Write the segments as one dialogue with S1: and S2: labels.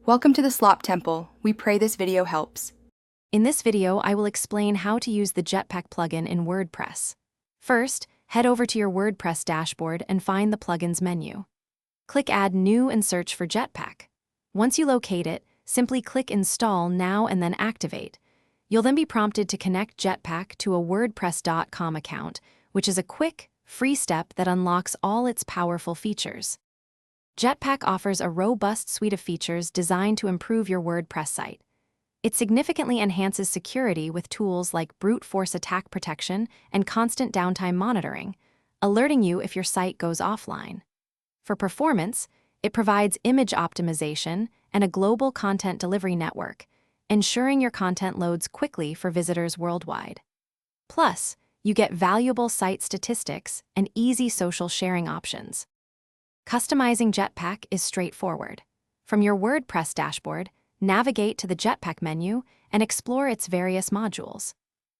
S1: Welcome to the Slop Temple. We pray this video helps.
S2: In this video, I will explain how to use the Jetpack plugin in WordPress. First, head over to your WordPress dashboard and find the Plugins menu. Click Add New and search for Jetpack. Once you locate it, simply click Install Now and then Activate. You'll then be prompted to connect Jetpack to a WordPress.com account, which is a quick, free step that unlocks all its powerful features. Jetpack offers a robust suite of features designed to improve your WordPress site. It significantly enhances security with tools like brute force attack protection and constant downtime monitoring, alerting you if your site goes offline. For performance, it provides image optimization and a global content delivery network, ensuring your content loads quickly for visitors worldwide. Plus, you get valuable site statistics and easy social sharing options. Customizing Jetpack is straightforward. From your WordPress dashboard, navigate to the Jetpack menu and explore its various modules.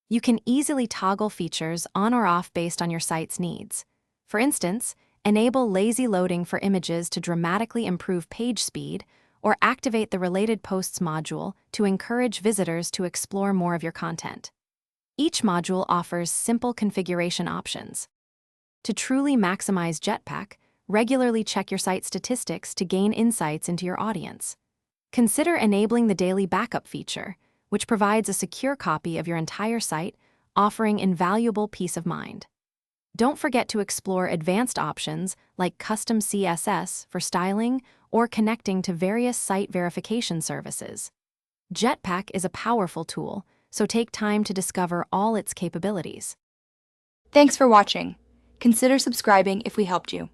S2: You can easily toggle features on or off based on your site's needs. For instance, enable lazy loading for images to dramatically improve page speed, or activate the Related Posts module to encourage visitors to explore more of your content. Each module offers simple configuration options. To truly maximize Jetpack, regularly check your site statistics to gain insights into your audience. Consider enabling the daily backup feature, which provides a secure copy of your entire site, offering invaluable peace of mind. Don't forget to explore advanced options like custom CSS for styling or connecting to various site verification services. Jetpack is a powerful tool, so take time to discover all its capabilities.
S1: Thanks for watching. Consider subscribing if we helped you.